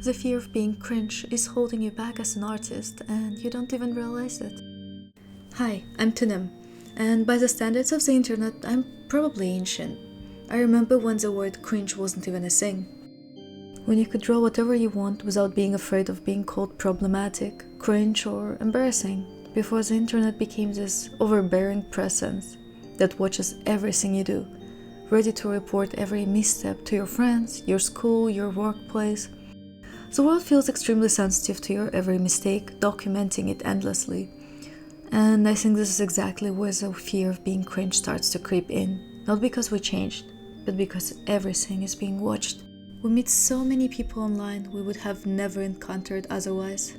the fear of being cringe is holding you back as an artist and you don't even realize it. Hi, I'm Tunim, and by the standards of the internet, I'm probably ancient. I remember when the word cringe wasn't even a thing. When you could draw whatever you want without being afraid of being called problematic, cringe, or embarrassing, before the internet became this overbearing presence that watches everything you do, ready to report every misstep to your friends, your school, your workplace. The world feels extremely sensitive to your every mistake, documenting it endlessly. And I think this is exactly where the fear of being cringe starts to creep in. Not because we changed, but because everything is being watched. We meet so many people online we would have never encountered otherwise.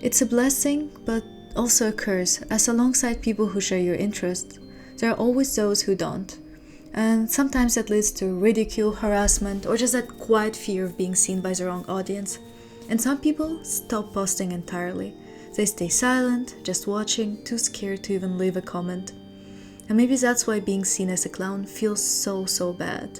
It's a blessing, but also a curse, as alongside people who share your interests, there are always those who don't. And sometimes that leads to ridicule, harassment, or just that quiet fear of being seen by the wrong audience. And some people stop posting entirely. They stay silent, just watching, too scared to even leave a comment. And maybe that's why being seen as a clown feels so bad.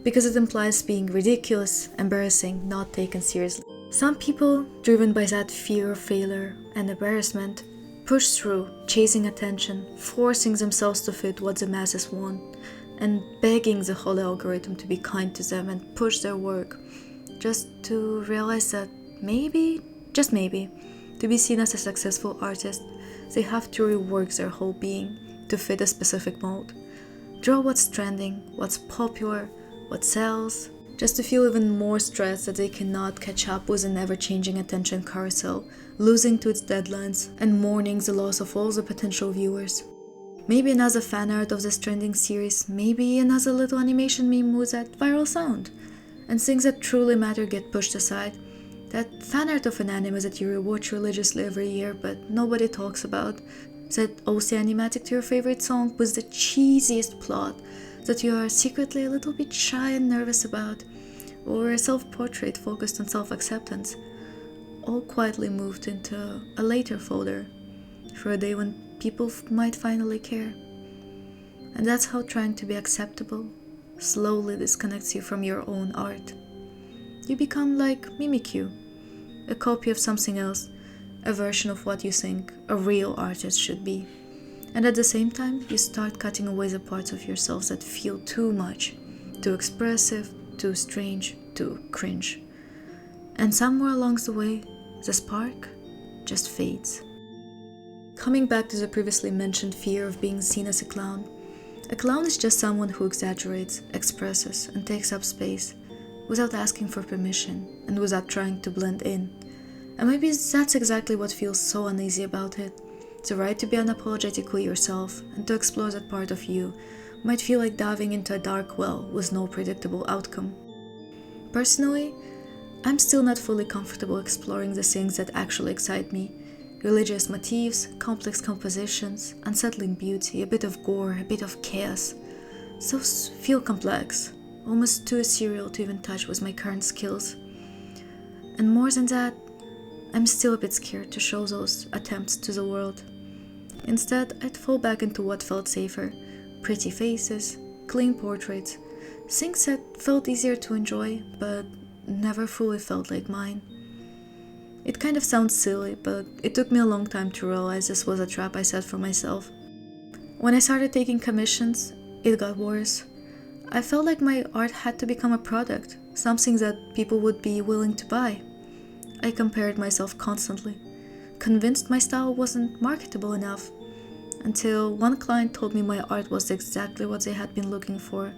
Because it implies being ridiculous, embarrassing, not taken seriously. Some people, driven by that fear of failure and embarrassment, push through, chasing attention, forcing themselves to fit what the masses want, and begging the whole algorithm to be kind to them and push their work, just to realize that maybe, just maybe, to be seen as a successful artist, they have to rework their whole being to fit a specific mold. Draw what's trending, what's popular, what sells, just to feel even more stressed that they cannot catch up with an ever-changing attention carousel, losing to its deadlines and mourning the loss of all the potential viewers. Maybe another fan art of this trending series, maybe another little animation meme with that viral sound. And things that truly matter get pushed aside. That fan art of an anime that you rewatch religiously every year but nobody talks about. That OC animatic to your favorite song with the cheesiest plot that you are secretly a little bit shy and nervous about. Or a self-portrait focused on self-acceptance. All quietly moved into a later folder for a day when people might finally care. And that's how trying to be acceptable slowly disconnects you from your own art. You become like Mimikyu, a copy of something else, a version of what you think a real artist should be. And at the same time, you start cutting away the parts of yourself that feel too much, too expressive, too strange, too cringe. And somewhere along the way, the spark just fades. Coming back to the previously mentioned fear of being seen as a clown is just someone who exaggerates, expresses, and takes up space without asking for permission and without trying to blend in. And maybe that's exactly what feels so uneasy about it. The right to be unapologetically yourself and to explore that part of you might feel like diving into a dark well with no predictable outcome. Personally, I'm still not fully comfortable exploring the things that actually excite me. Religious motifs, complex compositions, unsettling beauty, a bit of gore, a bit of chaos. Those feel complex, almost too ethereal to even touch with my current skills. And more than that, I'm still a bit scared to show those attempts to the world. Instead, I'd fall back into what felt safer. Pretty faces, clean portraits, things that felt easier to enjoy, but never fully felt like mine. It kind of sounds silly, but it took me a long time to realize this was a trap I set for myself. When I started taking commissions, it got worse. I felt like my art had to become a product, something that people would be willing to buy. I compared myself constantly, convinced my style wasn't marketable enough, until one client told me my art was exactly what they had been looking for,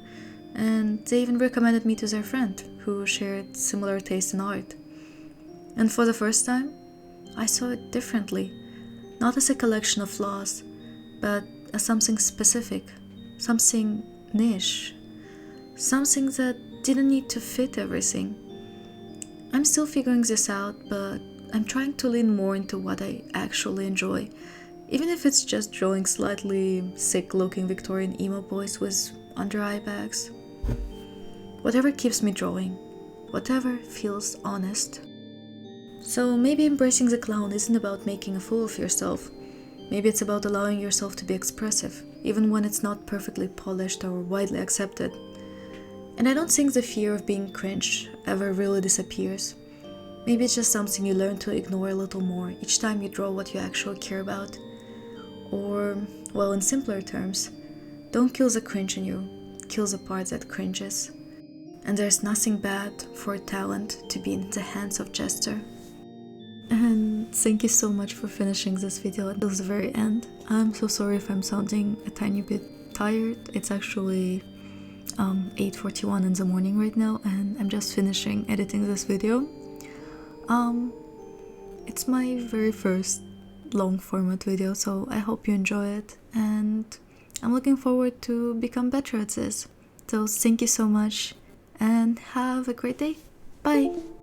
and they even recommended me to their friend, who shared similar taste in art. And for the first time, I saw it differently, not as a collection of flaws, but as something specific, something niche, something that didn't need to fit everything. I'm still figuring this out, but I'm trying to lean more into what I actually enjoy, even if it's just drawing slightly sick-looking Victorian emo boys with under-eye bags. Whatever keeps me drawing, whatever feels honest. So maybe embracing the clown isn't about making a fool of yourself. Maybe it's about allowing yourself to be expressive, even when it's not perfectly polished or widely accepted. And I don't think the fear of being cringe ever really disappears. Maybe it's just something you learn to ignore a little more each time you draw what you actually care about. Or, well, in simpler terms, don't kill the cringe in you, kill the part that cringes. And there's nothing bad for a talent to be in the hands of jester. And thank you so much for finishing this video until the very end. I'm so sorry if I'm sounding a tiny bit tired. It's actually 8:41 in the morning right now, and I'm just finishing editing this video. It's my very first long format video, so I hope you enjoy it, and I'm looking forward to become better at this. So thank you so much and have a great day. Bye!